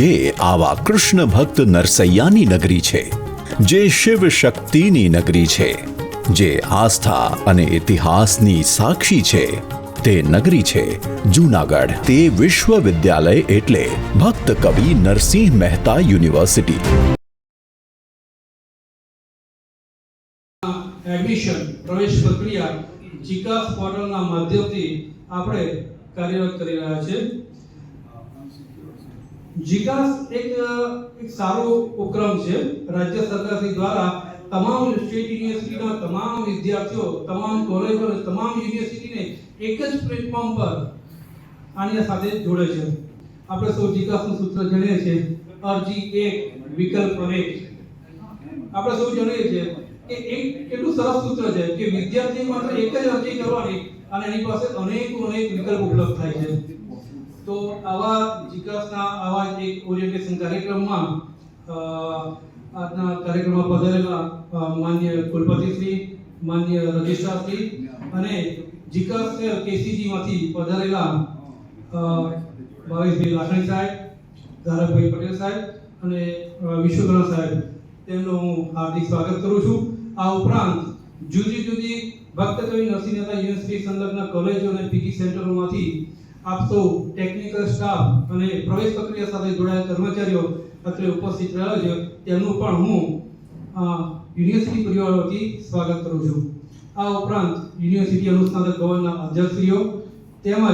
જે આવા કૃષ્ણ ભક્ત નરસૈયાની નગરી છે, જે શિવ શક્તિની નગરી છે, જે આસ્થા અને ઇતિહાસની સાક્ષી છે, તે નગરી છે જૂનાગઢ. તે વિશ્વવિદ્યાલય એટલે ભક્ત કવિ નરસિંહ મહેતા યુનિવર્સિટી. એડમિશન પ્રવેશ પ્રક્રિયા જીકાસ પોર્ટલના માધ્યમથી આપણે કાર્યરત કરી રહ્યા છે. જીકાસ એક સારો ઉપક્રમ છે. રાજ્ય સરકાર દ્વારા તમામ સ્ટેટ યુનિવર્સિટીના તમામ વિદ્યાર્થીઓ, તમામ કોલેજો અને તમામ યુનિવર્સિટીને એક જ પ્લેટફોર્મ પર આની સાથે જોડે છે. આપણે સૌ જીકાસનું સૂત્ર જાણીએ છીએ, અરજી એક વિકલ્પ અનેક. આપણે સૌ જાણીએ છીએ કે એક કેટલું સરસ સૂત્ર છે કે વિદ્યાર્થી માત્ર એક જ અરજી કરવાની અને એની પાસે અનેક વિકલ્પ ઉપલબ્ધ થાય છે. તો આવા જીકાસના આવા એક ઓરિએન્ટેશન કાર્યક્રમમાં આજના કાર્યક્રમમાં પધારેલા માન્ય કુલપતિશ્રી, માન્ય રજિસ્ટ્રારશ્રી અને જીકાસ કેસીજી માંથી પધારેલા ભાવેશભાઈ લાખણી સાહેબ, ધારકભાઈ પટેલ સાહેબ અને વિશ્વકર્મા સાહેબ, તેમનું હું હાર્દિક સ્વાગત કરું છું. આ ઉપરાંત જુદી જુદી ભક્ત કવિ નરસિંહ મહેતા યુનિવર્સિટી સંલગ્ન કોલેજો અને પીજી સેન્ટરોમાંથી આપ સૌ ટેકનિકલ સ્ટાફ અને પ્રવેશ પ્રક્રિયા સાથે જોડાયેલા કર્મચારીઓ અત્રે ઉપસ્થિત રહ્યો છે, તેમનું પણ હું યુનિવર્સિટી પરિવાર વતી સ્વાગત કરું છું. આ ઉપરાંત યુનિવર્સિટી અનુસ્નાતક ભવનના અધ્યક્ષશ્રીઓ તેમજ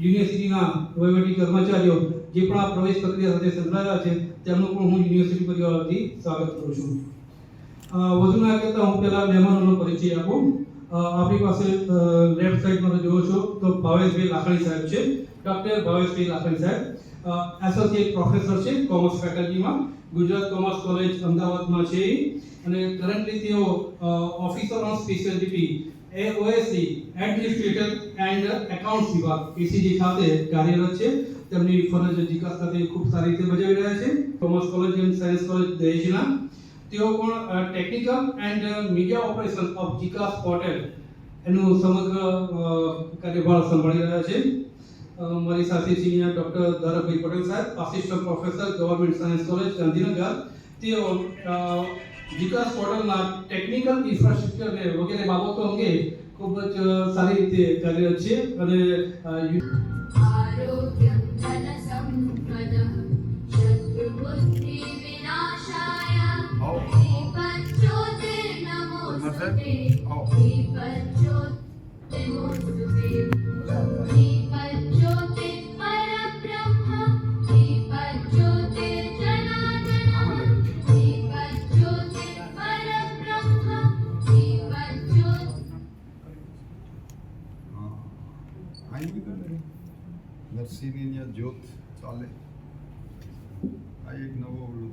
યુનિવર્સિટીના વહીવટી કર્મચારીઓ જે પણ આ પ્રવેશ પ્રક્રિયા સાથે સંકળાયેલા છે, તેમનું પણ હું યુનિવર્સિટી પરિવાર વતી સ્વાગત કરું છું. વધુ ના કહેતા હું પહેલા મહેમાનોનો પરિચય આપું. આપણી પાસે લેફ્ટ સાઈડમાં જોવો છો તો ભાવેશભાઈ લાખણી સાહેબ છે. ડોક્ટર ભાવેશભાઈ લાખણી સાહેબ એસોસિએટ પ્રોફેસર છે કોમર્સ ફેકલ્ટીમાં, ગુજરાત કોમર્સ કોલેજ અમદાવાદમાં છે અને કરન્ટલી તેઓ officer on speciality AOSC administrator and accounts વિભાગ એસીજી ખાતે કાર્યરત છે. તેમની ફરજ જીકાસ ખાતે ખૂબ સારી રીતે બજાવી રહ્યા છે. Commerce college and science college દહેજના તેઓ પણ technical and media operation of જીકાસ પોર્ટલ એનું સમગ્ર કાર્યભાર સંભાળી રહ્યા છે. મારી સાથે સિનિયર ડોક્ટર ધારકભાઈ પટેલ સાહેબ, assistant professor government science college Gandhinagar, તેઓ જીકાસ પોર્ટલના ટેકનિકલ ઇન્ફ્રાસ્ટ્રક્ચર અને વગેરે બાબતો અંગે ખૂબ જ સારી રીતે કાર્યરત છે અને આરોગ્યમ ધન સંપદઃ શત્રુબુદ્ધિ વિનાશાય દીપજ્યોતિર્નમોસ્તુતે દીપજ્યોતિર્નમોસ્તુતે દીપજ્યોતિ પરબ્રહ્મ દીપજ્યોતિર્જનાર્દન દીપજ્યોતિ પરબ્રહ્મ દીપજ્યોતિ નરસિંહની જ્યોત ચાલે. આ એક નવો અવળું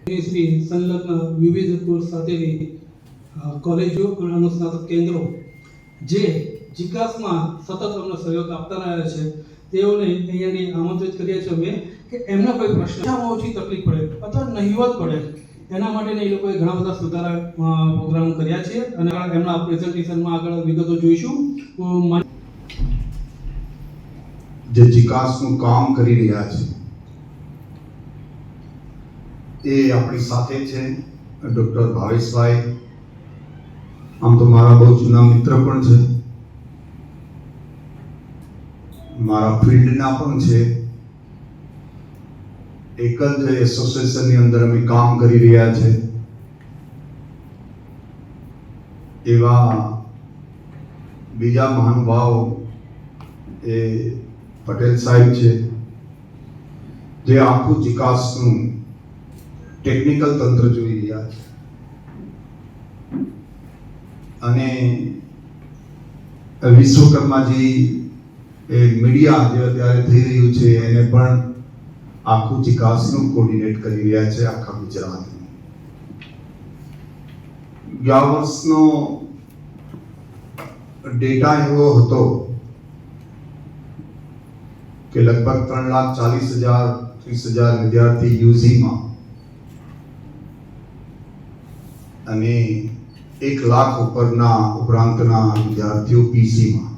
શ્રી સંલગ્ન વિવિધ કોર્સ સાથેની કોલેજો અને અનુસ્નાતક કેન્દ્રો જે જીકાસમાં સતત અમને સહયોગ આપતા રહ્યા છે, તેઓને અહીંયાની આમંત્રિત કર્યા છે અમે કે એમના કોઈ પ્રશ્ન ઓછી તકલીફ પડે અથવા નહિવત પડે એના માટે એ લોકોએ ઘણા બધા સુધારા પ્રોગ્રામ કર્યા છે અને એમના પ્રેઝન્ટેશનમાં આગળ વિગતો જોઈશું. જે જીકાસનું કામ કરી રહ્યા છે એ આપણી સાથે છે ડૉક્ટર ભાવેશભાઈ. આમ તો મારા બહુ જૂના મિત્ર પણ છે, મારા ફિલ્ડના પણ છે. એક જ એસોસિએશનની અંદર અમે કામ કરી રહ્યા છે. એવા બીજા મહાનુભાવ એ પટેલ સાહેબ છે, જે આખું જીકાસનું ટેકનિકલ તંત્ર જોઈ રહ્યા છે અને વિશ્વકર્માજી એ મીડિયા જે અત્યારે થઈ રહ્યું છે એને પણ આખું જીકાસનું કોર્ડિનેટ કરી રહ્યા છે આખા ગુજરાતનું. ગયા વર્ષનો ડેટા એવો હતો કે લગભગ 3,40,000 વિદ્યાર્થી યુજીમાં અને 1 લાખ ઉપરાંતના વિદ્યાર્થીઓ પીસીમાં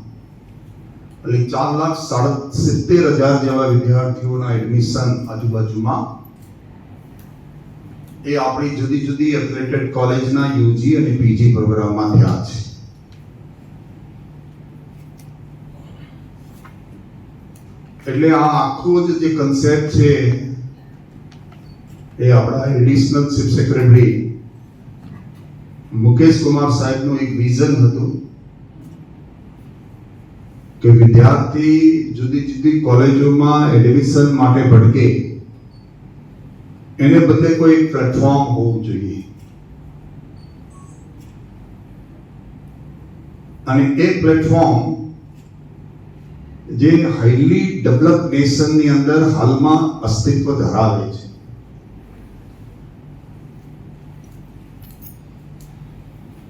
એટલે 4,70,000 જેવા વિદ્યાર્થીઓના એડમિશન આજુબાજુમાં એ આપણી જુદી જુદી એફિલિએટેડ કોલેજના યુજી અને પીજી પ્રોગ્રામમાં થયા છે. એટલે આ આખો જે કન્સેપ્ટ છે એ આપણા additional chief secretary Mukesh Kumar સાહેબનું એક વિઝન હતું કે વિદ્યાર્થી જુદી જુદી કોલેજોમાં એડમિશન માટે ભટકે એને બદલે કોઈ એક પ્લેટફોર્મ હોવું જોઈએ અને એ પ્લેટફોર્મ જે હાઈલી ડેવલપ નેશનની અંદર હાલમાં અસ્તિત્વ ધરાવે છે.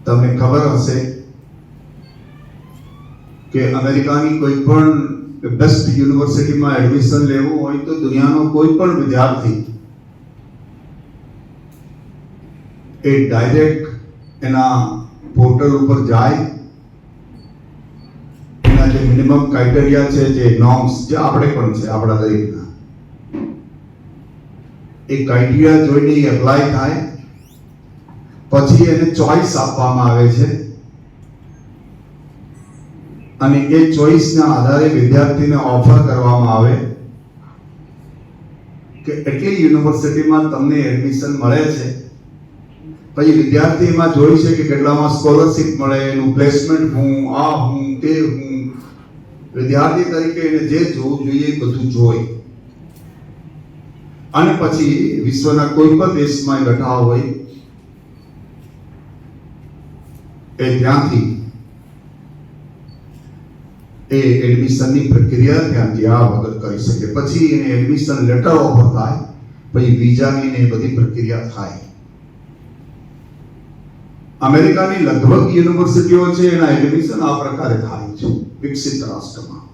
તમને ખબર હશે કે અમેરિકાની કોઈ પણ બેસ્ટ યુનિવર્સિટીમાં એડમિશન લેવું હોય તો દુનિયાનો કોઈ પણ વિદ્યાર્થી એ ડાયરેક્ટ એના પોર્ટલ ઉપર જાય, એના જે મિનિમમ ક્રાઇટેરિયા છે, જે નોર્મ્સ જે આપણે પણ છે આપણા દરેકના, એ ક્રાઇટેરિયા જોઈને એપ્લાય થાય, પછી એને ચોઇસ આપવામાં આવે છે અને એ ચોઇસના આધારે વિદ્યાર્થીને ઓફર કરવામાં આવે કે એટલી યુનિવર્સિટીમાં તમને એડમિશન મળે છે. પછી વિદ્યાર્થી એમાં જોઈ છે કે કેટલામાં સ્કોલરશિપ મળે, એનું પ્લેસમેન્ટ હું, આ હું, તે હું. વિદ્યાર્થી તરીકે એને જે જોવું જોઈએ એ બધું જોઈ અને પછી વિશ્વના કોઈ પણ દેશમાં બેઠા હોય એ ત્યાંથી એ એડમિશનની પ્રક્રિયા ત્યાંથી આ વગર કરી શકે. પછી એને એડમિશન લેટર ઓફર થાય, પછી વિઝાની ને બધી પ્રક્રિયા થાય. અમેરિકાની લગભગ યુનિવર્સિટીઓ છે એના એડમિશન આ પ્રકારે થાય છે વિકસિત રાષ્ટ્રમાં.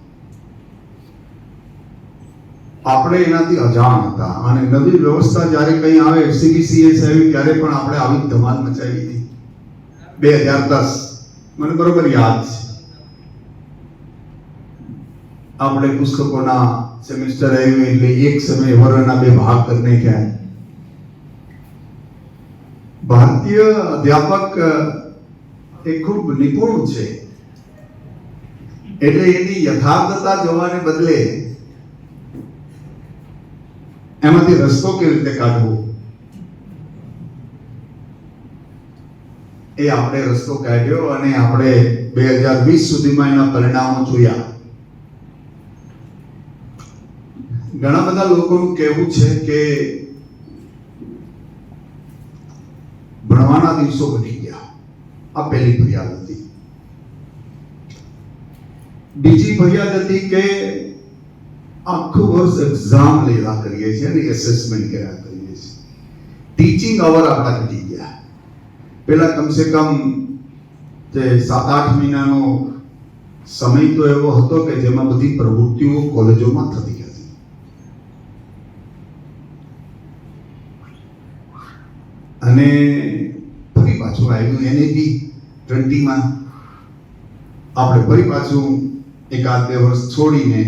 આપણે એનાથી અજાણ હતા અને નવી વ્યવસ્થા જ્યારે કંઈ આવે, CBCS આવી ત્યારે પણ આપણે આવી ધમાલ મચાવી હતી 2010, મને બરોબર યાદ છે. આપણે પુસ્તકોના સેમેસ્ટર આવ્યું એટલે એક સમય વર્ષના 2 ભાગ કરીને ક્યાં ભારતીય અધ્યાપક એ ખૂબ નિપુણ છે એટલે એની યથાર્થતા જોવાને બદલે એમાંથી રસ્તો કેવી રીતે કાઢવો એ આપણે રસ્તો કાઢ્યો અને આપણે 2020 સુધીમાં એના પરિણામો જોયા. ઘણા બધા લોકોનું કહેવું છે કે ભણવાના દિવસો ઘટી ગયા. આ પહેલી ફરિયાદ હતી. બીજી ફરિયાદ હતી કે આખું વર્ષ એક્ઝામ લેવા કરીએ છીએ અને એસેસમેન્ટ કર્યા કરીએ છીએ. ટીચિંગ અવર આપણા ઘટી ગયા. પહેલા કમસે કમ જે 7-8 મહિનાનો સમય તો એવો હતો કે જેમાં બધી પ્રવૃત્તિઓ કોલેજોમાં થતી હતી. અને ફરી પાછું આવ્યું NAP 20માં. આપણે ફરી પાછું 1-2 વર્ષ છોડીને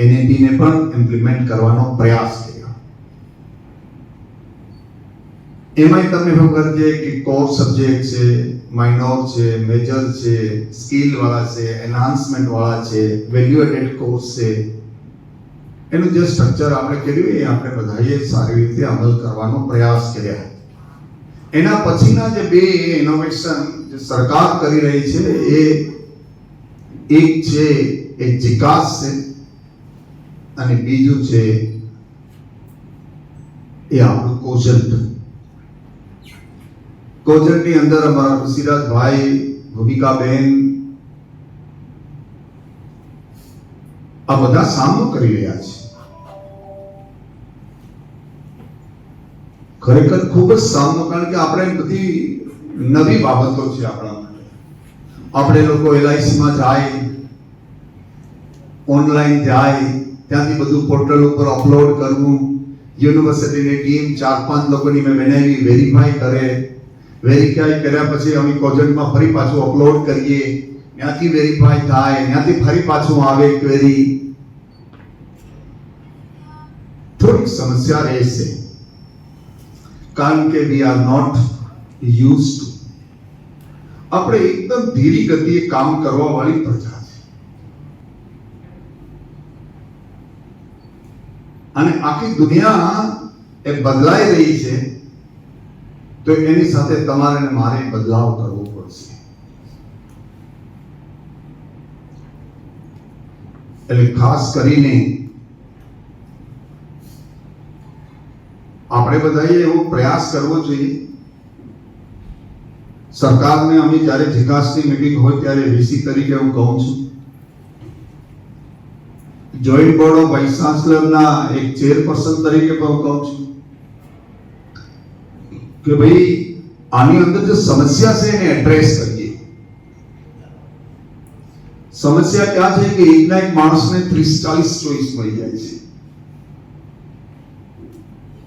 NAP ને પણ ઇમ્પ્લિમેન્ટ કરવાનો પ્રયાસ કર્યો. એમાં તમને ખબર છે કે કોર સબ્જેક્ટ છે, માઇનોર છે, મેજર છે, સ્કિલ વાળા છે, એન્હાન્સમેન્ટ વાળા છે, વેલ્યુ એડેડ કોર્સ છે. એનું જે સ્ટ્રક્ચર આપણે કર્યું એ આપણે બધાએ સારી રીતે અમલ કરવાનો પ્રયાસ કર્યા. એના પછીના જે 2 ઇનોવેશન જે સરકાર કરી રહી છે એ એક છે એ જીકાસ છે અને બીજું છે એ આપણું કોજલની અંદર અમારા ઋષિરાજભાઈ, ભૂમિકાબેન આ બધા સામનો કરી રહ્યા છે. ખરેખર ખૂબ જ સામનો, કારણ કે આપણે બધી નવી બાબતો છે આપણા માટે. આપણે લોકો LICમાં જાય, ઓનલાઈન જાય, ત્યાંથી બધું પોર્ટલ ઉપર અપલોડ કરવું, યુનિવર્સિટીની ટીમ 4-5 લોકોની મેં બનાવી, વેરીફાઈ કર્યા પછી અમે કોજન્ટમાં ફરી પાછું અપલોડ કરીએ ત્યાંથી વેરીફાઈ થાય, ત્યાંથી ફરી પાછું આવે ક્વેરી, થોડીક સમસ્યા રહેશે, કારણ કે we are not use to. આપણે એકદમ ધીરી ગતિએ કામ કરવા વાળી પ્રજા છે, અને આખી દુનિયા એ બદલાઈ રહી છે, તો એની સાથે તમારે ને મારે બદલાવ કરવો પડશે. એટલે ખાસ કરીને આપણે બધાએ એવો પ્રયાસ કરવો જોઈએ. સરકારને અમે જ્યારે વિકાસની મીટિંગ હોય ત્યારે વીસી તરીકે હું કહું છું, જોઈન્ટ બોર્ડ ઓફ વાઇસ ચાન્સલરના એક ચેરપર્સન તરીકે પણ હું કહું છું કે ભાઈ આની અંદર જે સમસ્યા છે એને એડ્રેસ કરીએ. સમસ્યા ક્યાં છે કે એકના એક માણસને 30-40 ચોઈસ મળી જાય છે.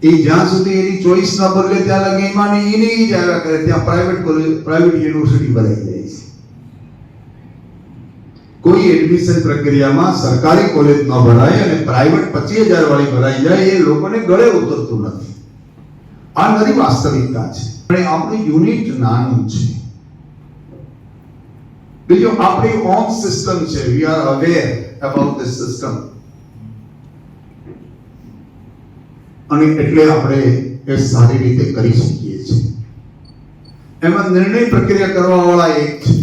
એ જ્યાં સુધી એની ચોઈસ ન બદલે ત્યાં લગી એમાં ને એને જ આવ્યા કરે, ત્યાં પ્રાઇવેટ યુનિવર્સિટી ભરાઈ જાય છે. કોઈ એડમિશન પ્રક્રિયામાં સરકારી કોલેજ ન ભરાય અને પ્રાઇવેટ 25,000 વાળી ભરાઈ જાય, એ લોકોને ગળે ઉતરતું નથી. આ નવી વાસ્તવિકતા છે. અને આપણું યુનિટ નાનું છે. બીજું આપણી ઓન સિસ્ટમ છે, we are aware about this system, અને એટલે આપણે એ સારી રીતે કરી શકીએ છીએ. એમાં નિર્ણય પ્રક્રિયા કરવા વાળા એક છે,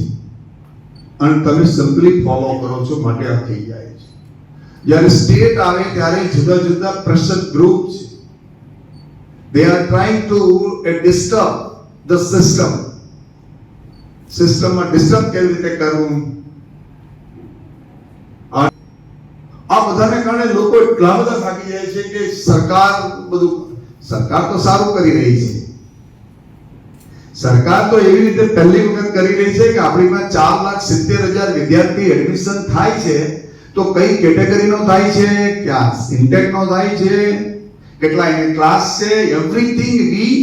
અને તમે સિમ્પલી ફોલો કરો છો માટે આ થઈ જાય છે. જ્યારે સ્ટેટ આવે ત્યારે જુદા જુદા પ્રેશર ગ્રુપ છે, they are trying to disturb the system. સિસ્ટમમાં ડિસ્ટર્બ કેવી રીતે કરવું, આ બધાને કારણે લોકો એટલા બધા થાકી જાય છે કે સરકાર તો સારું કરી રહી છે. સરકાર તો એવી રીતે પહેલી વખત કરી રહી છે કે આપણીમાં 4,70,000 વિદ્યાર્થી એડમિશન થાય છે, તો કઈ કેટેગરીનો થાય છે, ક્યાં ઇન્ટેકનો થાય છે, કેટલા એને ક્લાસ છે, એવરીથિંગ વી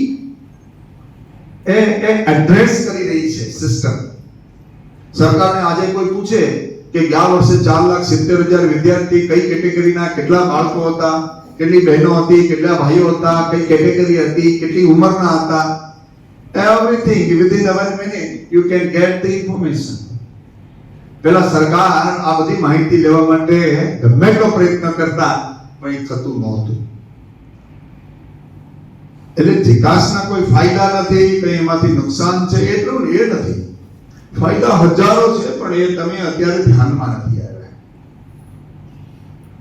એડ્રેસ કરી રહી છે સિસ્ટમ. સરકારને આજે કોઈ પૂછે કે ગયા વર્ષે 4,70,000 વિદ્યાર્થી કઈ કેટેગરીના, કેટલા બાળકો હતા, કેટલી બહેનો હતી, કેટલા ભાઈઓ હતા, કઈ કેટેગરી હતી, કેટલી ઉંમરના હતા, everything within 1 minute you can get the information. પેલા સરકાર આ બધી માહિતી લેવા માટે ગમે એટલો પ્રયત્ન કરતા પણ એ થતું નહોતું. એટલે વિકાસના કોઈ ફાયદા નથી, કઈ એમાંથી નુકસાન છે એટલું એ નથી. ફાયદા હજારો છે, પણ એ તમે અત્યારે ધ્યાનમાં નથી આવ્યા.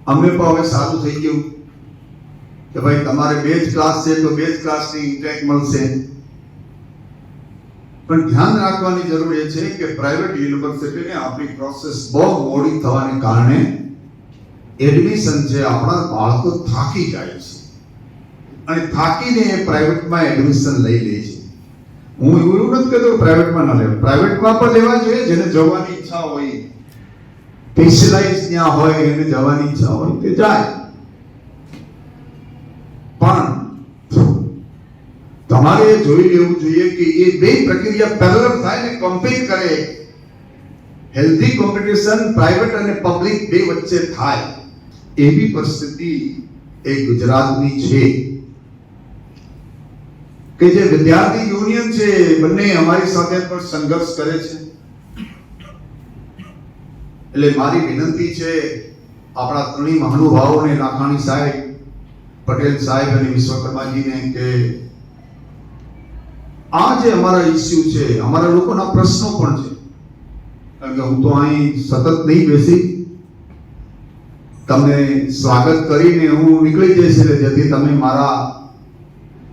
અમને પણ હવે સારું થઈ ગયું કે ભાઈ તમારે 2 જ ક્લાસ છે તો 2 જ ક્લાસની ઇન્ટેક મળશે. પણ ધ્યાન રાખવાની જરૂર એ છે કે પ્રાઇવેટ યુનિવર્સિટીને આપણી પ્રોસેસ બહુ મોડી થવાને કારણે એડમિશન છે, આપણા બાળકો થાકી જાય છે અને થાકીને એ પ્રાઇવેટમાં એડમિશન લઈ લે છે. હું એવું નથી કહેતો પ્રાઇવેટમાં ના લેવા, પ્રાઇવેટમાં પણ લેવા જોઈએ. જેને જવાની ઈચ્છા હોય, સ્પેશિયલાઇઝ ત્યાં હોય, એને જવાની ઈચ્છા હોય તે જાય. પણ તમારે એ જોઈ લેવું જોઈએ કે એ બે પ્રક્રિયા પેરેલલ થાય ને કમ્પીટ કરે. હેલ્ધી કોમ્પિટિશન પ્રાઇવેટ અને પબ્લિક બે વચ્ચે થાય એવી પરિસ્થિતિ એ ગુજરાતની છે કે જે વિદ્યાર્થી યુનિયન છે બંને અમારી સાથે પણ સંઘર્ષ કરે છે. એટલે મારી વિનંતી છે આપણા ત્રણેય મહાનુભાવોને, લાખાણી સાહેબ, પટેલ સાહેબ અને વિશ્વકર્માજીને, કે આ જે અમારા ઇસ્યુ છે, અમારા લોકોના પ્રશ્નો પણ છે. કારણ કે હું તો અહીં સતત નહીં બેસી, તમને સ્વાગત કરીને હું નીકળી જઈશ, એટલે જેથી તમે મારા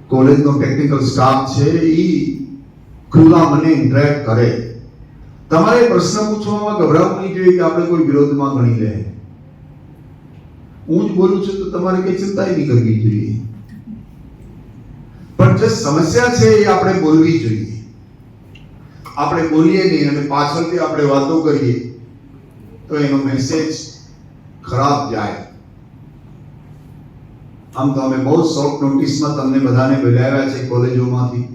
કોલેજનો ટેકનિકલ સ્ટાફ છે એ ખુલ્લા મને ઇન્ટરેક્ટ કરે. તમારે પ્રશ્ન પૂછવામાં ગભરાવું નહીં જોઈએ કે આપણે કોઈ વિરોધમાં ગણી લે. હું જ બોલું છું તો તમારે કઈ ચિંતા નહીં કરવી જોઈએ, પણ જે સમસ્યા છે એ આપણે બોલવી જોઈએ. આપણે બોલીએ નહીં અને પાછળથી આપણે વાતો કરીએ તો એનો મેસેજ ખરાબ જાય. આમ તો અમે બહુ શોર્ટ નોટિસમાં તમને બધાને બોલાવ્યા છે કોલેજોમાંથી,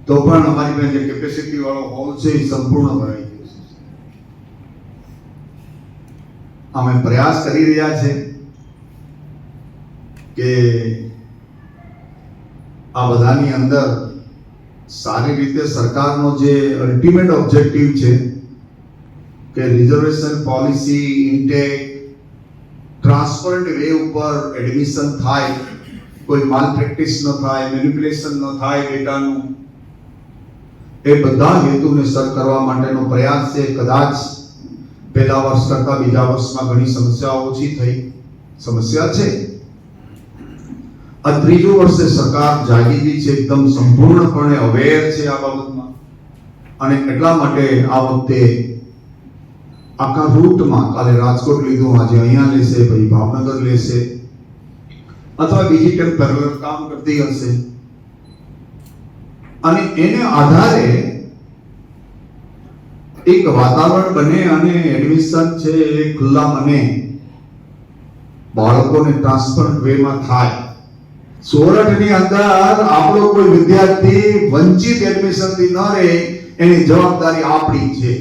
તો પણ અમારી પાસે જે કેપેસિટી વાળો હોલ છે એ સંપૂર્ણ ભરાઈ ગયો છે. અમે પ્રયાસ કરી રહ્યા છે કે આ બધાની અંદર સારી રીતે સરકારનો જે અલ્ટિમેટ ઓબ્જેક્ટિવ છે કે reservation policy intake transparent way ઉપર એડમિશન થાય, કોઈ માલ પ્રેક્ટિસ ન થાય, મેનિપ્યુલેશન ન થાય ડેટાનું, એ બધા હેતુને સર કરવા માટેનો પ્રયાસ છે. કદાચ પહેલા વર્ષ કરતા બીજા વર્ષમાં ઘણી સમસ્યાઓ ઓછી થઈ, સમસ્યા છે. આ ત્રીજું વર્ષે સરકાર જાગી ગઈ છે, એકદમ સંપૂર્ણપણે અવેર છે આ બાબતમાં, અને એટલા માટે આ વખતે આખા રૂટમાં કાલે રાજકોટ લીધું, આજે અહીંયા લેશે, પછી ભાવનગર લેશે, અથવા બીજી ટીમ પેરેલલ કામ કરતી હશે, અને એને આધારે એક વાતાવરણ બને અને એડમિશન છે એ ખુલ્લા મને બાળકોને ટ્રાન્સપરન્ટ વેમાં થાય. સોરઠની અંદર આપણો કોઈ વિદ્યાર્થી વંચિત એડમિશનથી ન રહે એની જવાબદારી આપણી છે.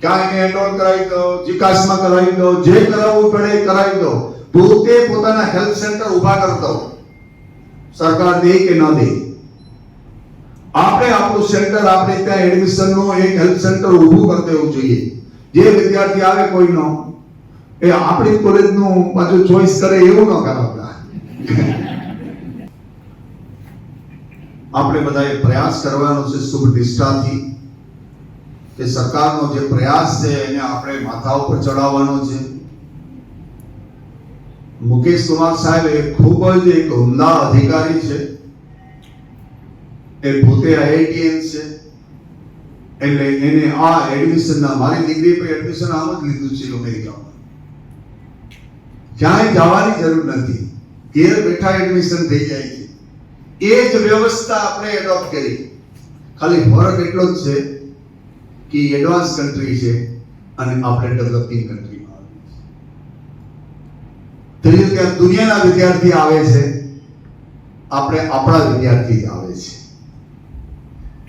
ક્યાં એને એનરોલ કરાવી દો, જીકાસમાં કરાવી દો, જે કરાવવું પડે એ કરાવી દો, પોતે પોતાના હેલ્થ સેન્ટર ઊભા કરી દો, સરકાર દે કે ન દે. આપણે આપણું સેન્ટર, આપણે ત્યાં એડમિશનનું એક હેલ્થ સેન્ટર ઊભું કરી દેવું જોઈએ. જે વિદ્યાર્થી આવે કોઈનો, એ આપણી કોલેજનું પાછું ચોઈસ કરે એવું ન કરાવતા. આપણે બધાએ પ્રયાસ કરવાનો છે શુભ નિષ્ઠાથી, કે સરકારનો જે પ્રયાસ છે એને આપણે માથા ઉપર ચડાવવાનો છે. મુકેશ કુમાર સાહેબ એ ખૂબ જ એક ઉમદા અધિકારી છે. એ પોતે આઈઆઈટીએન છે, એટલે એને આ એડમિશનના, મારી દીકરી પર એડમિશન આમ જ લીધું છે અમેરિકામાં. ક્યાંય જવાની જરૂર નથી, ઘેર બેઠા એડમિશન થઈ જાય છે. એ જ વ્યવસ્થા આપણે એડોપ્ટ કરી. ખાલી ફરક એટલો જ છે કે એડવાન્સ કન્ટ્રી છે અને આપણે ડેવલપિંગ કન્ટ્રીમાં આવીએ છીએ. ત્રીજું કે દુનિયાના વિદ્યાર્થી આવે છે, આપણે આપણા વિદ્યાર્થી આવે છે.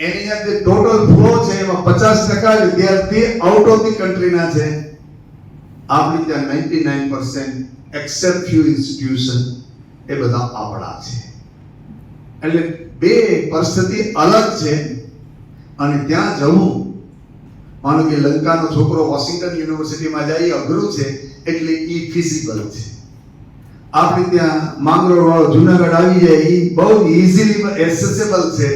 એની અંદર જે ટોટલ ફ્લો છે એમાં 50% વિદ્યાર્થી આઉટ ઓફ ધી કન્ટ્રીના છે. આપણી ત્યાં 99% એક્સેપ્ટ ફ્યુ ઇન્સ્ટિટ્યુશન એ બધા આપણા છે. એટલે બે પરિસ્થિતિ અલગ છે, અને ત્યાં જવું, માનો કે લંકાનો છોકરો વોશિંગ્ટન યુનિવર્સિટીમાં જાય અઘરું છે, એટલે ઈ ફિઝિબલ છે. આપણે ત્યાં માંગરોળ વાળો જુનાગઢ આવી જાય એ બહુ ઇઝીલી એસેસેબલ છે,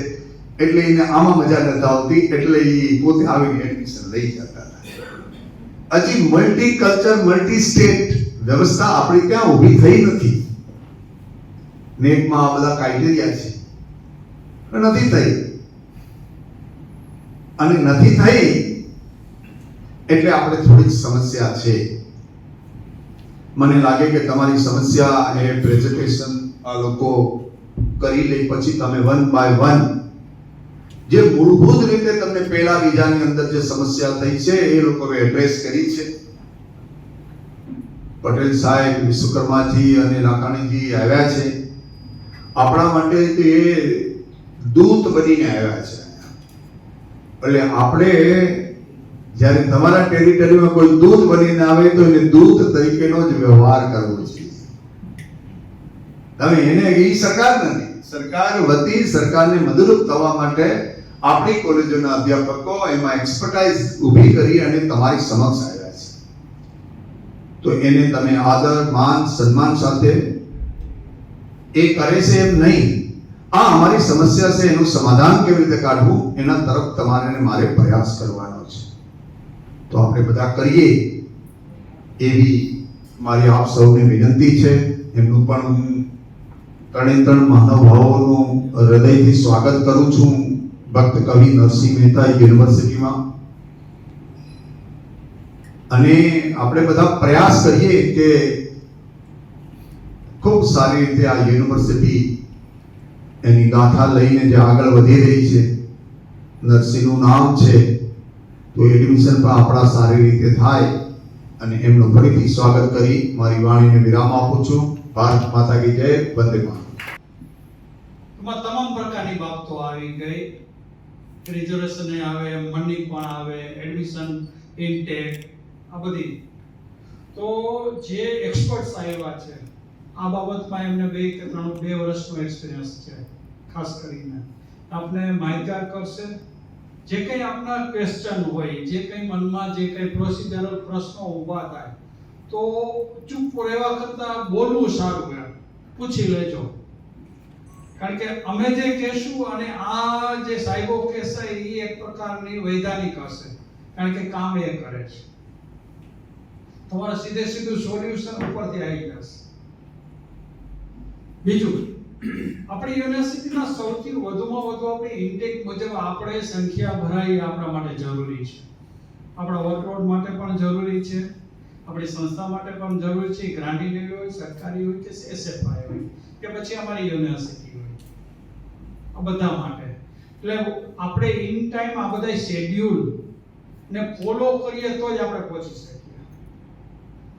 એટલે એને આમાં મજા નથી આવતી, એટલે એ પોતે આવીને એડમિશન લઈ જતા હતા. હજી મલ્ટી કલ્ચર મલ્ટી સ્ટેટ વ્યવસ્થા આપણી ત્યાં ઊભી થઈ નથી. નેટમાં આ બધા ક્રાઇટેરિયા છે, નથી થઈ, અને નથી થઈ એટલે આપણે થોડીક સમસ્યા છે. મને લાગે કે તમારી સમસ્યા એ પ્રેઝન્ટેશન આ લોકો કરી લે પછી તમે વન બાય વન જે મૂળભૂત રીતે તમને પહેલા બીજાની અંદર જે સમસ્યા થઈ છે એ લોકોએ એડ્રેસ કરી છે. પટેલ સાહેબ, વિશ્વકર્માજી અને લાખાણીજી આવ્યા છે. આપણા માટે એ દૂત બનીને આવ્યા છે. એટલે આપણે જ્યારે તમારા ટેરિટરીમાં કોઈ દૂત બનીને આવે તો એને દૂત તરીકેનો જ વ્યવહાર કરવો જોઈએ. તમે એને એ સરકાર નથી, સરકાર વતી સરકારને મદદરૂપ થવા માટે આપણી કોલેજોના અધ્યાપકો એમાં એક્સપર્ટાઇઝ ઊભી કરી અને તમારી સમક્ષ આવ્યા છે. તો એને તમે આદર, માન, સન્માન સાથે એ કરે છે એમ નહીં, આ અમારી સમસ્યા છે, એનું સમાધાન કેવી રીતે કાઢવું એના તરફ તમારે ને મારે પ્રયાસ કરવાનો છે. તો આપણે બધા કરીએ એવી મારી આપ સૌને વિનંતી છે. એમનું પણ હું ત્રણે મહાનુભાવોનું હૃદયથી સ્વાગત કરું છું ભક્ત કવિ નરસિંહ મહેતા યુનિવર્સિટીમાં. અને આપણે બધા પ્રયાસ કરીએ કે ખૂબ સારી રીતે આ યુનિવર્સિટી એની ગાથા લઈને જે આગળ વધી રહી છે, નરસિંહનું નામ છે, તો એડમિશન પણ આપણા સારી રીતે થાય. અને એમનું ફરીથી સ્વાગત કરી મારી વાણીને વિરામ આપું છું. ભારત માતા કી જય. વંદે માતરમ. તમામ પ્રકારની બાબતો આવી ગઈ. રિઝર્વેશન આવે, મંડી પણ આવે, એડમિશન, ઇન્ટેક, આ બધી તો જે એક્સપર્ટ્સ આવ્યા છે આ બાબતમાં એમને 2 વર્ષનો એક્સપિરિયન્સ છે ખાસ કરીને આપને માહિતગાર કરશે. જે કંઈ આપના ક્વેશ્ચન હોય, જે કંઈ મનમાં જે કંઈ પ્રોસિજરલ પ્રશ્નો ઊભા થાય તો ચૂપ રહેવા કરતાં બોલવું સારું, એમ પૂછી લેજો. કારણ કે અમે જે કહેશું અને આ જે સાહેબો કહેશે એ એક પ્રકારની વૈધાનિક હશે, કારણ કે કામ એ કરે છે. તમારે સીધું સોલ્યુશન ઉપરથી આવી જશે. બીજું, આપણી યુનિવર્સિટીના સૌથી વધુમાં વધુ આપણી ઇન્ટેક મુજબ આપણે સંખ્યા ભરાઈ આપણા માટે જરૂરી છે. આપણા વર્કલોડ માટે પણ જરૂરી છે, આપણી સંસ્થા માટે પણ જરૂરી છે. ગ્રાન્ટી લેવી હોય, સરકારી હોય કે એસએફઆઈ હોય કે પછી અમારી યુનિવર્સિટી હોય, આ બધા માટે. એટલે આપણે ઇન ટાઈમ આ બધા શેડ્યુલ ને ફોલો કરીએ તો જ આપણે પહોંચી શકીએ.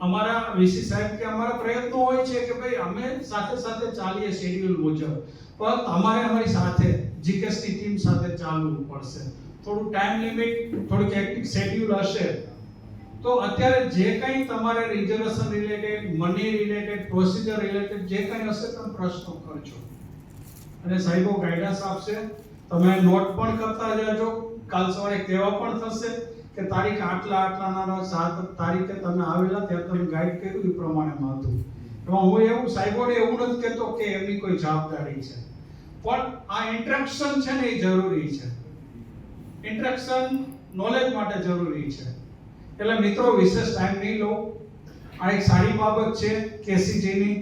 અમારા વીસી સાહેબ કે અમારા પ્રયત્નો હોય છે કે ભાઈ અમે સાથે સાથે ચાલીએ શેડ્યુલ મુજબ, પણ તમારે અમારી સાથે જીકેસની ટીમ સાથે ચાલવું પડશે. થોડું ટાઈમ લિમિટ, થોડુંક હેક્ટિક શેડ્યુલ હશે તો અત્યારે જે કંઈ તમારે reservation related, money related, procedure related જે કંઈ હશે તમે પ્રશ્નો કરજો અને સાહેબો ગાઈડન્સ આપશે. તમે નોટ પણ કરતા જજો. કાલ સવારે કહેવા પણ થશે કે તારીખ આટલાના 7 તારીખે તમે આવેલા ત્યારે તમે ગાઈડ કર્યું એ પ્રમાણેમાં હતું. એમાં હું એવું સાહેબોને એવું નથી કહેતો કે એમની કોઈ જવાબદારી છે, પણ આ ઇન્ટરેક્શન છે ને એ જરૂરી છે. ઇન્ટરેક્શન નોલેજ માટે જરૂરી છે. એટલે મિત્રો વિશેષ ટાઈમ નહીં લો. આ એક સારી બાબત છે કેસીજીની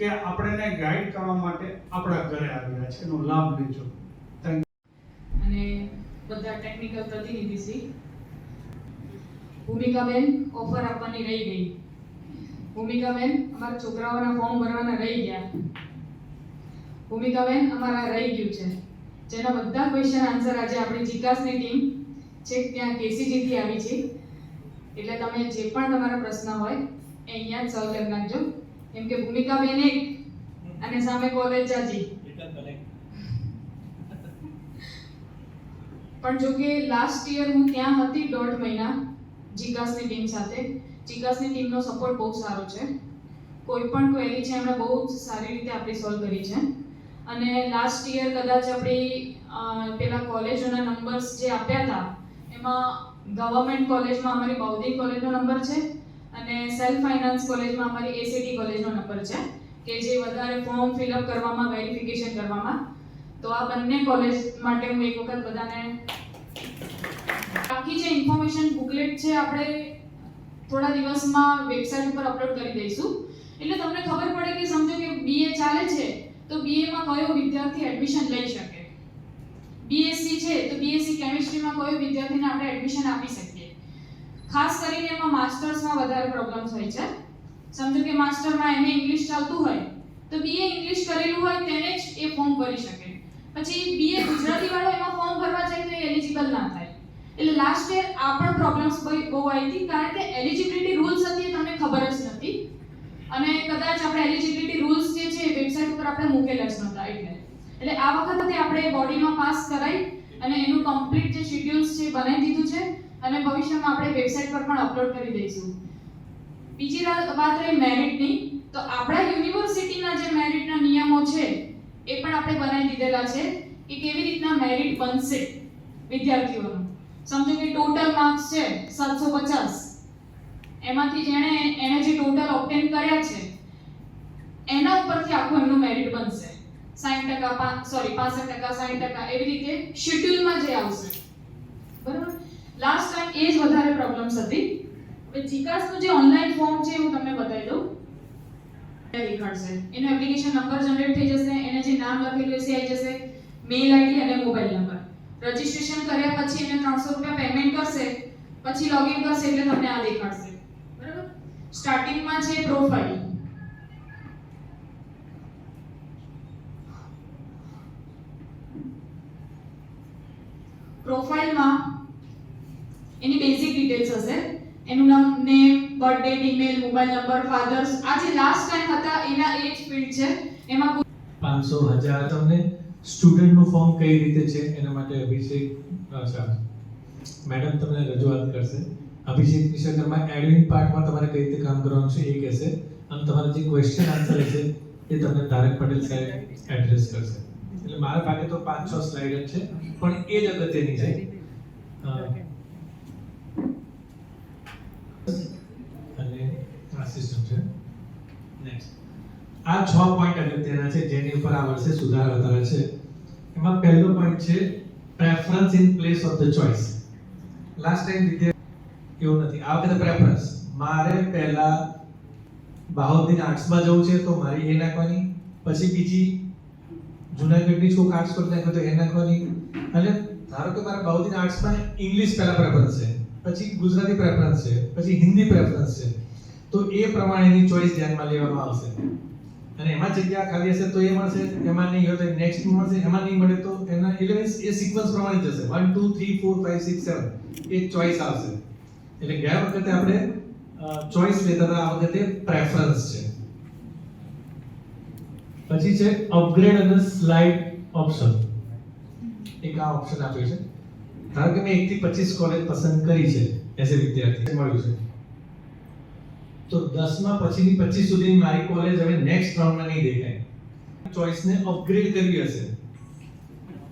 કે આપણને ગાઈડ કરવા માટે આપણા ઘરે આવ્યા છે, એનો લાભ લેજો. Thank you. અને બધા ટેકનિકલ પ્રતિનિધિશ્રી, ભૂમિકાબેન ઓફર આપવાની રહી ગઈ. ભૂમિકાબેન અમારા છોકરાઓના ફોર્મ ભરવાના રહી ગયા. ભૂમિકાબેન અમારા રહી ગયું છે, જેના બધા ક્વેશ્ચન આન્સર આજે આપણી જીકાસની ટીમ છેક ત્યાં કેસીજીથી આવી છે. એટલે તમે જે પણ તમારા પ્રશ્ન હોય એ અહીંયા જ સોલ્વ કરી નાખજો. કેમ કે ભૂમિકાબેન એક અને સામે કોલેજ જાજી. પણ જો કે લાસ્ટ યર હું ત્યાં હતી 1.5 મહિના જીકાસની ટીમ સાથે. જીકાસની ટીમનો સપોર્ટ બહુ સારો છે. કોઈ પણ ક્વેરી છે એમણે બહુ જ સારી રીતે આપણી સોલ્વ કરી છે. અને લાસ્ટ યર કદાચ આપણી પેલા કોલેજોના નંબર્સ જે આપ્યા હતા એમાં ગવર્મેન્ટ કોલેજમાં અમારી બૌદ્ધિક કોલેજનો નંબર છે અને સેલ્ફ ફાઇનાન્સ કોલેજમાં અમારી એસીટી કોલેજનો નંબર છે કે જે વધારે ફોર્મ ફિલઅપ કરવામાં, વેરિફિકેશન કરવામાં. તો આ બંને કોલેજ માટે હું એક વખત બધાને બાકી જે ઇન્ફોર્મેશન બુકલેટ છે આપણે થોડા દિવસમાં વેબસાઇટ ઉપર અપલોડ કરી દઈશું. એટલે તમને ખબર પડે કે સમજો કે બીએ ચાલે છે તો બીએમાં કયો વિદ્યાર્થી એડમિશન લઈ શકે. બીએસસી છે તો બીએસસી કેમિસ્ટ્રીમાં કયો વિદ્યાર્થીને આપણે એડમિશન આપી શકીએ. ખાસ કરીને એમાં માસ્ટર્સમાં વધારે પ્રોબ્લેમ્સ હોય છે. સમજો કે માસ્ટરમાં એમએ ઇંગ્લિશ ચાલતું હોય તો બીએ ઇંગ્લિશ કરેલું હોય તેને જ એ ફોર્મ ભરી શકે. પછી બીએ ગુજરાતી વાળો એમાં ફોર્મ ભરવા જાય તો એ એલિજિબલ ના થાય. એટલે લાસ્ટ યર આ પણ પ્રોબ્લેમ્સ બહુ આવી હતી, કારણ કે એલિજિબિલિટી રૂલ્સ હતી એ તમને ખબર જ નથી અને કદાચ આપણે એલિજિબિલિટી રૂલ્સ જે છે વેબસાઇટ ઉપર આપણે મૂકેલા જ નહોતા. એટલે આ વખતે આપણે બોડીમાં પાસ કરાઈ અને એનું કમ્પ્લીટ જે શેડ્યુલ્સ છે બનાવી દીધું છે અને ભવિષ્યમાં આપણે વેબસાઇટ પર પણ અપલોડ કરી દઈશું. બીજી વાત રહી મેરિટની, તો આપણા યુનિવર્સિટીના જે મેરિટના નિયમો છે એ પણ આપણે બનાવી દીધેલા છે કે કેવી રીતના મેરિટ બનશે વિદ્યાર્થીઓનું. સમજો કે ટોટલ માર્ક્સ છે 750, એમાંથી જેણે એને જે ટોટલ ઓબ્ટેન કર્યા છે એના ઉપરથી આખું એમનું મેરિટ બનશે. 60%, 65%, 60% એવી રીતે શેડ્યુલમાં જે આવશે. બરાબર. લાસ્ટ ટાઈમ એ જ વધારે પ્રોબ્લેમ્સ હતી. હવે જીકાસનું જે ઓનલાઈન ફોર્મ છે હું તમને બતાવી દઉં. દેખાડશે એનો એપ્લિકેશન નંબર જનરેટ થઈ જશે, એને જે નામ લખેલું હશે આવી જશે, મેલ આઈડી અને મોબાઈલ નંબર. રજિસ્ટ્રેશન કર્યા પછી એને 300 રૂપિયા પેમેન્ટ કરશે, પછી લોગિન કરશે એટલે તમને આ દેખાડશે. બરાબર. સ્ટાર્ટિંગમાં છે પ્રોફાઇલ. પ્રોફાઇલમાં એની બેઝિક ડિટેલ્સ હશે. એનું નામ, name, birth date, email, mobile number, father's. આ જે લાસ્ટ ટાઈમ હતા એના એજ ફિલ્ડ છે. એમાં 500, 1000 તમને સ્ટુડન્ટનું ફોર્મ કઈ રીતે છે એના માટે અભિષેક મેડમ તમને રજૂઆત કરશે. અભિષેક વિશ્વકર્મા એડમિન પાર્ટમાં તમારે કઈ રીતે કામ કરવાનું છે એ કહેશે અને તમારા જે ક્વેશ્ચન આન્સર હશે એ તમને તારક પટેલ સાહેબ એડ્રેસ કરશે. એટલે મારા પાસે તો 5-6 સ્લાઇડ જ છે પણ એ જ અગત્યની છે. અને આ સિસ્ટમ છે. નેક્સ્ટ આ 6 પોઈન્ટ અગત્યના છે જેની ઉપર આ વર્ષે સુધારા વધારા છે. એમાં પહેલો પોઈન્ટ છે preference in place of the choice. Last time વિદ્યાર્થી એવું નથી, આ વખતે પ્રેફરન્સ. મારે પહેલા બહાઉદ્દીન આર્ટ્સમાં જવું છે તો મારી એ નાખવાની, પછી બીજી જુનાગઢની છોક આર્ટ્સ પર નાખ્યો તો એ નાખવાની. અને ધારો કે મારા બહાઉદ્દીન આર્ટ્સમાં ઇંગ્લિશ પહેલા પ્રેફરન્સ છે, પછી ગુજરાતી પ્રેફરન્સ છે, પછી હિન્દી પ્રેફરન્સ છે, તો એ પ્રમાણેની ચોઇસ ધ્યાનમાં લેવામાં આવશે. અને એમાં જગ્યા ખાલી હશે તો એ મળશે, એમાં નહીં હોય તો નેક્સ્ટ મળશે, એમાં નહીં મળે તો એના એટલે એ સિક્વન્સ પ્રમાણે જશે. 1 2 3 4 5 6 7 એ ચોઇસ આવશે. એટલે ગયા વખતે આપણે ચોઇસ લેતા હતા, આ વખતે પ્રેફરન્સ છે. પછી છે અપગ્રેડ અને સ્લાઇડ ઓપ્શન. એક આ ઓપ્શન આપ્યો છે. ધારો કે મેં 1 થી 25 કોલેજ પસંદ કરી છે એઝ એ વિદ્યાર્થી મળ્યું છે, તો 10મા પછીની 25 સુધીની મારી કોલેજ હવે નેક્સ્ટ રાઉન્ડમાં નહીં દેખાય. ચોઇસને અપગ્રેડ કરવી હશે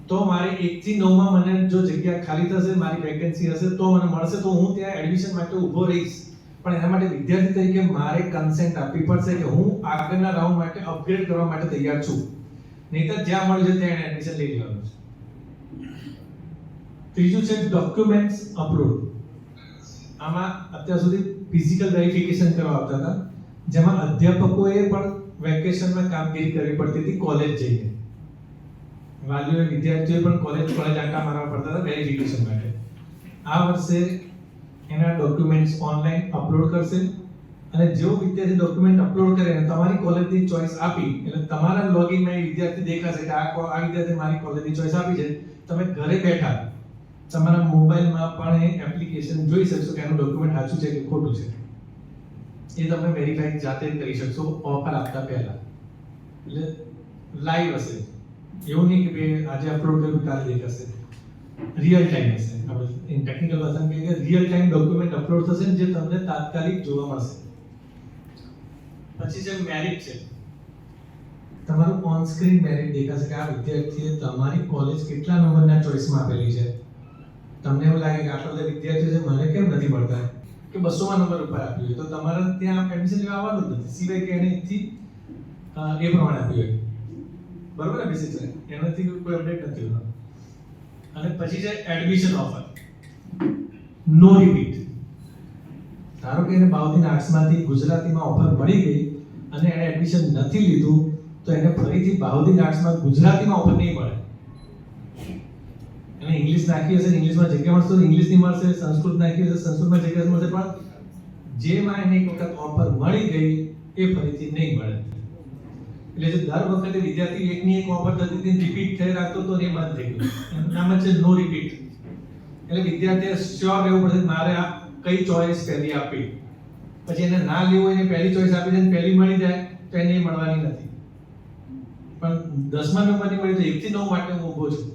તો મારે 1 થી 9માં મને જો જગ્યા ખાલી થશે, મારી વેકેન્સી હશે તો મને મળશે, તો હું ત્યાં એડમિશન માટે ઊભો રહીશ. પણ એના માટે વિદ્યાર્થી તરીકે મારે કન્સેન્ટ આપવી પડશે કે હું આગળના રાઉન્ડ માટે અપગ્રેડ કરવા માટે તૈયાર છું. નહીંતર જ્યાં મળ્યું છે ત્યાં એડમિશન લઈ લેવાનું છે. ત્રીજું છે ડોક્યુમેન્ટ્સ અપલોડ. આમાં અત્યાર સુધી ફિઝિકલ વેરિફિકેશન કરવા આવતા હતા, જેમાં અધ્યાપકોએ પણ વેકેશનમાં કામગીરી કરવી પડતી હતી કોલેજ જઈને. વાલીઓએ વિદ્યાર્થીઓએ પણ કોલેજ આંટા મારવા પડતા હતા વેરિફિકેશન માટે. આ વર્ષે એના ડોક્યુમેન્ટ્સ ઓનલાઈન અપલોડ કરશે અને જેવો વિદ્યાર્થી ડોક્યુમેન્ટ અપલોડ કરે અને તમારી કોલેજની ચોઇસ આપી એટલે તમારા લોગિનમાં એ વિદ્યાર્થી દેખાશે કે આ વિદ્યાર્થી મારી કોલેજની ચોઇસ આપી છે. તમે ઘરે બેઠા તમારા મોબાઈલમાં પણ એ એપ્લિકેશન જોઈ શકશો કે એનું ડોક્યુમેન્ટ સાચું છે કે ખોટું છે. એ તમે વેરીફાઈ જાતે કરી શકશો ઓફર આપતા પહેલા. એટલે લાઈવ હશે, એવું નહીં કે ભાઈ આજે અપલોડ કર્યું કાલે દેખાશે. રિયલ ટાઈમ હશે. આપણે ઇન ટેકનિકલ ભાષામાં કહીએ કે રિયલ ટાઈમ ડોક્યુમેન્ટ અપલોડ થશે જે તમને તાત્કાલિક જોવા મળશે. પછી જે મેરિટ છે, તમારું ઓન સ્ક્રીન મેરિટ દેખાશે કે આ વિદ્યાર્થીએ તમારી કોલેજ કેટલા નંબરના ચોઇસમાં આપેલી છે. તમને એવું લાગે કે આટલા બધા વિદ્યાર્થીઓ છે મને કેમ નથી મળતા કે 200મા નંબર ઉપર આપ્યું હોય તો તમારે ત્યાં એડમિશન લેવા આવવાનું જ નથી, સિવાય કે એને એકથી એ પ્રમાણે આપ્યું હોય. બરોબર ને બેસિક છે, એનાથી કોઈ અપડેટ નથી હોતું. અને પછી છે એડમિશન ઓફર. નો રિપીટ. ધારો કે એને બહાઉદ્દીન આર્ટ્સમાંથી ગુજરાતીમાં ઓફર મળી ગઈ અને એને એડમિશન નથી લીધું તો એને ફરીથી બહાઉદ્દીન આર્ટ્સમાં ગુજરાતીમાં ઓફર નહીં મળે. એને ઇંગ્લિશ નાખી હશે ઇંગ્લિશમાં જગ્યા મળશે તો ઇંગ્લિશની મળશે, સંસ્કૃત નાખી હશે સંસ્કૃતમાં જગ્યા મળશે, પણ જેમાં એને એક વખત ઓફર મળી ગઈ એ ફરીથી નહીં મળે. એટલે જે દર વખતે વિદ્યાર્થી એકની એક ઓફર થતી હતી રિપીટ થઈ રાખતો તો એ બંધ થઈ ગયું. એનું નામ જ છે નો રિપીટ. એટલે વિદ્યાર્થીએ શ્યોર રહેવું પડશે મારે આ કઈ ચોઇસ પહેલી આપી. પછી એને ના લેવું એને પહેલી ચોઇસ આપી દે પહેલી મળી જાય તો એને મળવાની નથી. પણ 10મા નંબરની મળી તો 1 થી 9 માટે હું ઊભો છું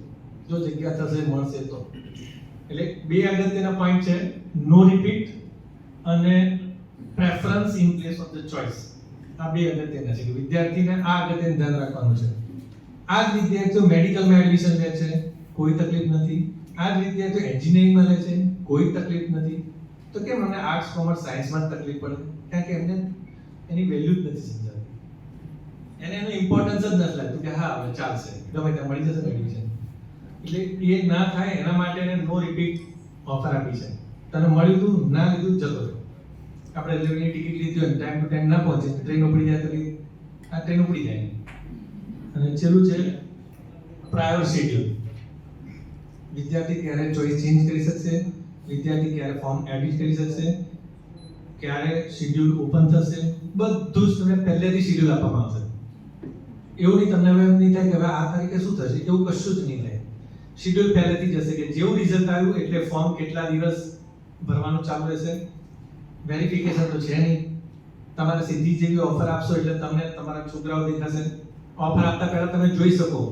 જો જગ્યા થશે મળશે તો. એટલે બે અગત્યના પોઈન્ટ છે, નો રિપીટ અને preference in place of the choice. આ બે અગત્યના છે કે વિદ્યાર્થીને આ અગત્યનું ધ્યાન રાખવાનું છે. આ જ વિદ્યાર્થીઓ મેડિકલમાં એડમિશન લે છે કોઈ તકલીફ નથી, આ જ વિદ્યાર્થીઓ એન્જિનિયરિંગમાં લે છે કોઈ તકલીફ નથી. તો કેમ અમને આર્ટ્સ કોમર્સ સાયન્સમાં તકલીફ પડે? કારણ કે એમને એની વેલ્યુ જ નથી સમજાતી, એને એનું ઇમ્પોર્ટન્સ જ નથી લાગતું કે હા હવે ચાલશે ગમે ત્યાં મળી જશે એડમિશન. એટલે એ ના થાય એના માટે એને નો રિપીટ ઓફર આપી છે. તને મળ્યું તું ના લીધું જતો રહ્યો. આપણે રેલવેની ટિકિટ લીધી હોય ટાઈમ ટુ ટાઈમ ના પહોંચે ટ્રેન ઉપડી જાય તો આ ટ્રેન ઉપડી જાય. અને છેલ્લું છે પ્રાયોર શેડ્યુલ. વિદ્યાર્થી ક્યારે ચોઇસ ચેન્જ કરી શકશે, વિદ્યાર્થી ક્યારે ફોર્મ એડિટ કરી શકશે, ક્યારે શેડ્યુલ ઓપન થશે, બધું જ તમને પહેલેથી શેડ્યુલ આપવામાં આવશે. એવું નહીં તમને હવે એમ નહીં થાય કે હવે આ તારીખે શું થશે, એવું કશું જ નહીં થાય. શેડ્યુલ પહેલેથી જ હશે કે જેવું રિઝલ્ટ આવ્યું એટલે ફોર્મ કેટલા દિવસ ભરવાનું ચાલુ રહેશે. વેરિફિકેશન તો છે નહીં. તમારે સીધી જેવી ઓફર આપશો એટલે તમને તમારા છોકરાઓ દેખાશે. ઓફર આપતા પહેલા તમે જોઈ શકો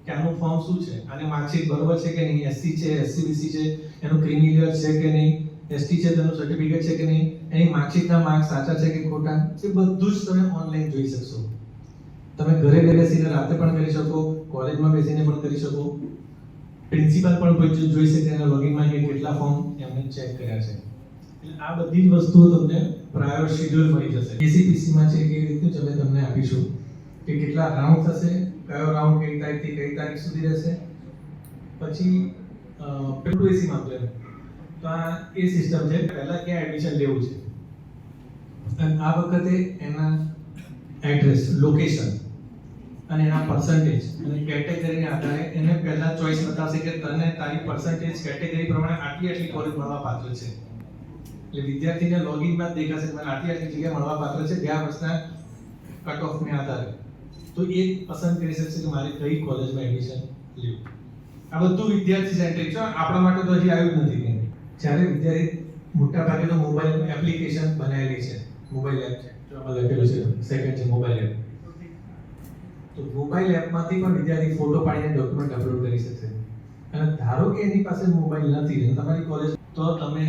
કે આનું ફોર્મ શું છે, આને માર્કશીટ બરોબર છે કે નહીં, એસસી છે એસસીબીસી છે, એનું ક્રિમિનલ છે કે નહીં, એસટી છે તેનું સર્ટિફિકેટ છે કે નહીં, એની માર્કશીટના માર્ક્સ સાચા છે કે ખોટા, એ બધું જ તમે ઓનલાઈન જોઈ શકશો. તમે ઘરે બેસીને રાતે પણ કરી શકો, કોલેજમાં બેસીને પણ કરી શકો. પ્રિન્સિપાલ પણ જોઈ શકે એના લોગિનમાં કે કેટલા ફોર્મ એમને ચેક કર્યા છે. એટલે આ બધી જ વસ્તુઓ તમને પ્રાયોર શેડ્યુલ મળી જશે. એસીપીસી માં છે એ રીતનું જ અમે તમને આપીશું કે કેટલા રાઉન્ડ થશે, કયો રાઉન્ડ કઈ તારીખથી કઈ તારીખ સુધી રહેશે. પછી પેલું એસી માં તો આ એ સિસ્ટમ છે, પહેલા ક્યાં એડમિશન લેવું છે અને આ વખતે એના એડ્રેસ, લોકેશન અને એના પર્સન્ટેજ અને કેટેગરીના આધારે એને પહેલા ચોઈસ બતાવશે કે તને તારી પર્સન્ટેજ કેટેગરી પ્રમાણે આટલી આટલી કોલેજ મળવા પાત્ર છે. એટલે વિદ્યાર્થીને લોગિનમાં જ દેખાશે કે મને આટલી આટલી જગ્યા મળવા પાત્ર છે ગયા વર્ષના કટ ઓફને આધારે. તો એ પસંદ કરી શકશે કે મારે કઈ કોલેજમાં એડમિશન લેવું. આ બધું વિદ્યાર્થી સેન્ટ્રિક છે, આપણા માટે તો હજી આવ્યું જ નથી. જ્યારે વિદ્યાર્થી મોટા ભાગે તો મોબાઈલ એપ્લિકેશન બનાવેલી છે, મોબાઈલ એપ છે, જો આમાં લખેલું છે સેકન્ડ છે મોબાઈલ એપ. તો મોબાઈલ એપમાંથી પણ વિદ્યાર્થી ફોટો પાડીને ડોક્યુમેન્ટ અપલોડ કરી શકશે. અને ધારો કે એની પાસે મોબાઈલ નથી અને તમારી કોલેજ, તો તમે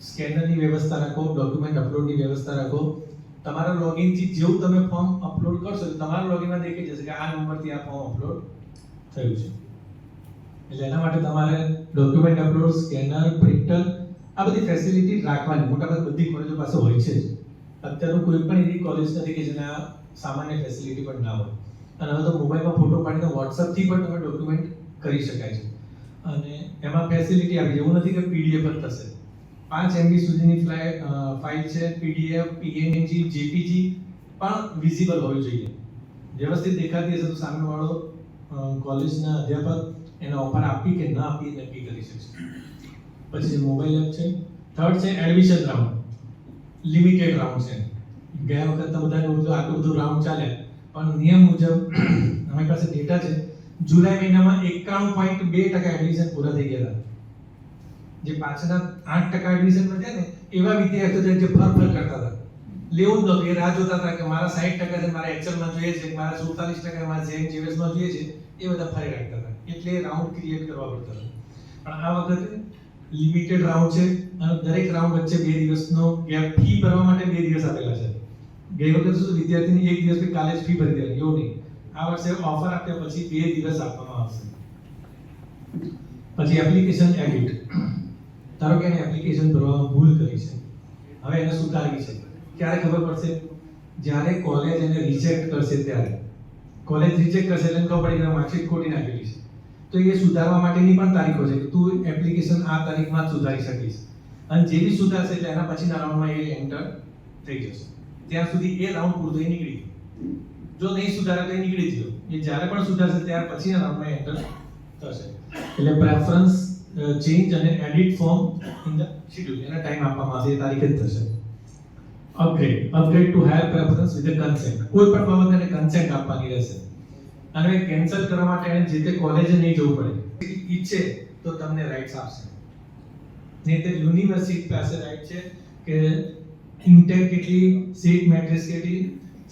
સ્કેનરની વ્યવસ્થા રાખો, ડોક્યુમેન્ટ અપલોડની વ્યવસ્થા રાખો. તમારા લોગિનથી જેવું તમે ફોર્મ અપલોડ કરશો તમારા લોગિનમાં દેખાઈ જશે કે આ નંબરથી આ ફોર્મ અપલોડ થયું છે. એટલે એના માટે તમારે ડોક્યુમેન્ટ અપલોડ, સ્કેનર, પ્રિન્ટર આ બધી ફેસિલિટી રાખવાની મોટાભાગે બધી કોલેજો પાસે હોય છે જ. અત્યારે કોઈ પણ એવી કોલેજ નથી કે જેના સામાન્ય ફેસિલિટી પણ ના હોય. અને હવે તો મોબાઈલમાં ફોટો પાડીને WhatsApp થી પણ તમે ડોક્યુમેન્ટ કરી શકાય છે. અને એમાં ફેસિલિટી આવી એવું નથી કે પીડીએફ જ થશે. 5 MB સુધીની ફાઇલ છે, પીડીએફ, PNG, JPG પણ વિઝિબલ હોવી જોઈએ. વ્યવસ્થિત દેખાતી હશે તો સામેવાળો કોલેજના અધ્યાપક એને ઓફર આપી કે ના આપી નક્કી કરી શકશે. પછી મોબાઈલ એપ છે. થર્ડ છે એડમિશન રાઉન્ડ, લિમિટેડ રાઉન્ડ છે. ગયા વખત તો બધાને આટલું બધું રાઉન્ડ ચાલે, પણ નિયમ મુજબ અમારી પાસે ડેટા છે, જુલાઈ મહિનામાં 91.2% એડમિશન પૂરા થઈ ગયા હતા. જે પાછળના 8% એડમિશન વધ્યા ને એવા વિદ્યાર્થીઓ જે ફર કરતા હતા, લેવું જ નહોતું, એ રાહ જોતા હતા કે મારા 60% છે, મારા એક્સેલમાં જોઈએ છે, મારા 47% મારા જેએન જીએસમાં જોઈએ છે, એ બધા ફરી રાખતા હતા. એટલે રાઉન્ડ ક્રિએટ કરવા પડતા હતા. પણ આ વખતે લિમિટેડ રાઉન્ડ છે અને દરેક રાઉન્ડ વચ્ચે 2 દિવસનો ગેપ, ફી ભરવા માટે 2 દિવસ આપેલા છે. ગઈ વખતે શું વિદ્યાર્થીને 1 દિવસ પછી કાલે જ ફી ભરી દેવાની, એવું નહીં. આ વર્ષે ઓફર આપ્યા પછી 2 દિવસ આપવામાં આવશે. પછી એપ્લિકેશન એડિટ. ધારો કે એને એપ્લિકેશન ભરવામાં ભૂલ કરી છે, હવે એને સુધારવી છે. ક્યારે ખબર પડશે? જ્યારે કોલેજ એને રિજેક્ટ કરશે ત્યારે. કોલેજ રિજેક્ટ કરશે એટલે ખબર પડી કે માર્કશીટ ખોટી નાખેલી છે. તો એ સુધારવા માટેની પણ તારીખો છે કે તું એપ્લિકેશન આ તારીખમાં જ સુધારી શકીશ. અને જે બી સુધારશે એટલે એના પછીના રાઉન્ડમાં એ એન્ટર થઈ જશે. ત્યાં સુધી એ રાઉન્ડ પૂરો થઈ નીકળી ગયો. જો નહીં સુધારે તો એ નીકળી ગયો. એ જ્યારે પણ સુધારશે ત્યાર પછીના રાઉન્ડમાં એન્ટર થશે. એટલે પ્રેફરન્સ ચેન્જ અને edit form in the schedule એના ટાઈમ આપવામાં આવશે, એ તારીખે જ થશે. Upgrade to higher preference with consent. કોઈ પણ બાબતને કન્સેન્ટ આપવાની રહેશે. અને કેન્સલ કરવા માટે એને જે તે કોલેજે નહીં જવું પડે. ઈચ્છે તો તમને રાઇટ્સ આપશે. નહીં તો યુનિવર્સિટી પાસે રાઇટ છે કે ઇન્ટેક કેટલી, સીટ મેટ્રિક્સ કેટલી,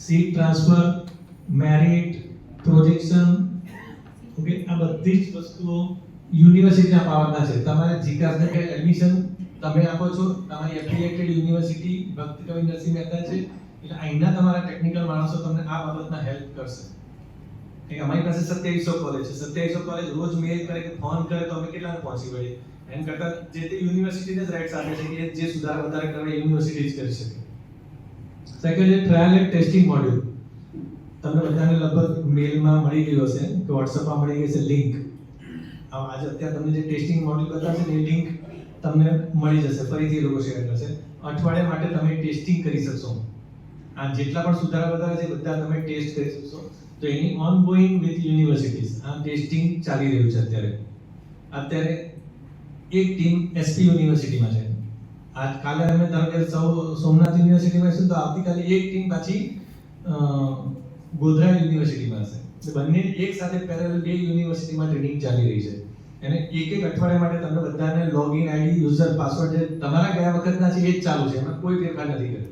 seat transfer, merit, projection, okay, આ બધી જ વસ્તુઓ યુનિવર્સિટીના પાવરના છે. તમારે જીકાસને કે એડમિશન તમે આપો છો, તમારી એફિલિએટેડ યુનિવર્સિટી ભક્ત કવિ નરસિંહ મહેતા છે, એટલે અહીંના તમારા ટેકનિકલ માણસો તમને આ બાબતમાં હેલ્પ કરશે. કે અમારી પાસે 2700 કોલેજ છે, 2700 કોલેજ રોજ મેલ કરે કે ફોન કરે તો અમે કેટલાને પહોંચી વળીએ. એમ કરતા જે તે યુનિવર્સિટીને જ રાઇટ્સ આપે છે કે જે સુધાર વધારે કરવા યુનિવર્સિટી જ કરી શકે. સેકન્ડ છે ટ્રાયલ એન્ડ ટેસ્ટિંગ મોડ્યુલ. તમને બધાને લગભગ મેલમાં મળી ગયું હશે કે WhatsAppમાં મળી ગઈ છે લિંક. આજે અત્યારે તમને જે ટેસ્ટિંગ મોડ્યુલ બતાવશે ને એ લિંક તમને મળી જશે, ફરીથી એ લોકો શેર કરશે. અઠવાડિયા માટે તમે ટેસ્ટિંગ કરી શકશો. આ જેટલા પણ સુધારા વધારે છે બધા તમે ટેસ્ટ કરી શકશો. તો એની ઓનગોઈંગ વિથ યુનિવર્સિટીઝ આ ટેસ્ટિંગ ચાલી રહ્યું છે અત્યારે એક ટીમ એસપી યુનિવર્સિટીમાં છે. આજ કાલે અમે ધારો કે સોમનાથ યુનિવર્સિટીમાં છે તો આવતીકાલે એક ટીમ પાછી ગોધરા યુનિવર્સિટીમાં હશે. બંને એક સાથે પેરેલલ 2 યુનિવર્સિટીમાં ટ્રેનિંગ ચાલી રહી છે. અને એક અઠવાડિયા માટે તમને બધાને લોગિન આઈડી, યુઝર, પાસવર્ડ જે તમારા ગયા વખતના છે એ જ ચાલુ છે, એમાં કોઈ ફેરફાર નથી કર્યો.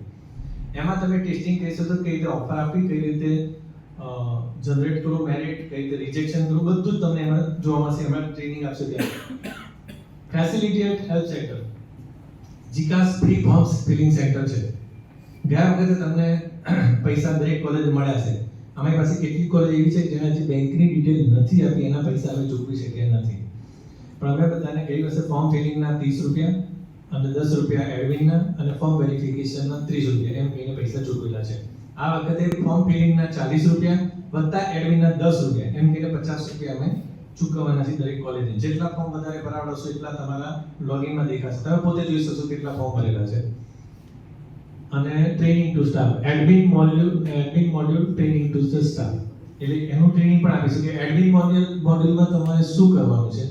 એમાં તમે ટેસ્ટિંગ કરી શકો, કઈ રીતે ઓફર આપી, કઈ રીતે જનરેટ કરો મેરિટ, કઈ રીતે રિજેક્શન કરો, બધું જ તમને એમાં જોવા મળશે. એમાં ટ્રેનિંગ આપશે ત્યાં. Facility at health sector. જીકાસ ફ્રી ફોર્મ ફિલિંગ સેન્ટર છે. ગયા વખતે તમને પૈસા દરેક કોલેજ મળ્યા છે. અમારી પાસે કેટલીક કોલેજ એવી છે જેને હજી બેંકની ડિટેલ નથી આપી, એના પૈસા અમે ચૂકવી શક્યા નથી. પણ અમે બધાને ગઈ વર્ષે ફોર્મ ફિલિંગના 30 રૂપિયા અને 10 રૂપિયા એડમિનના અને ફોર્મ વેરિફિકેશનના 30 રૂપિયા એમ કહીને પૈસા ચૂકવેલા છે. આ વખતે ફોર્મ ફિલિંગના 40 રૂપિયા વત્તા એડમિનના 10 રૂપિયા એમ કહીને 50 રૂપિયા અમે ચૂકવવાના છે દરેક કોલેજને. જેટલા ફોર્મ વધારે ભરાવશો એટલા તમારા લોગિનમાં દેખાશે. તમે પોતે જોઈ શકશો કેટલા ફોર્મ ભરેલા છે. અને training to staff, admin module training to the staff, એટલે એનું ટ્રેનિંગ પણ આપીશું કે એડમિન મોડ્યુલમાં તમારે શું કરવાનું છે.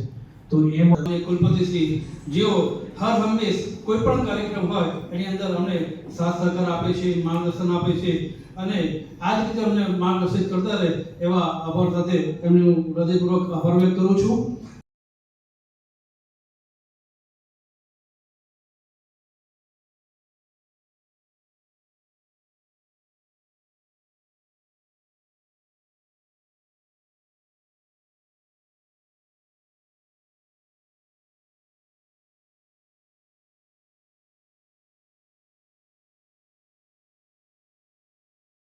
તો એ અને કુલપતિ શ્રી જેઓ હર હંમેશ કોઈ પણ કાર્યક્રમ હોય એની અંદર અમને સાથ સહકાર આપે છે, માર્ગદર્શન આપે છે અને આ જ રીતે અમને માર્ગદર્શિત કરતા રહે એવા આભાર સાથે એમનું હૃદયપૂર્વક આભાર વ્યક્ત કરું છું.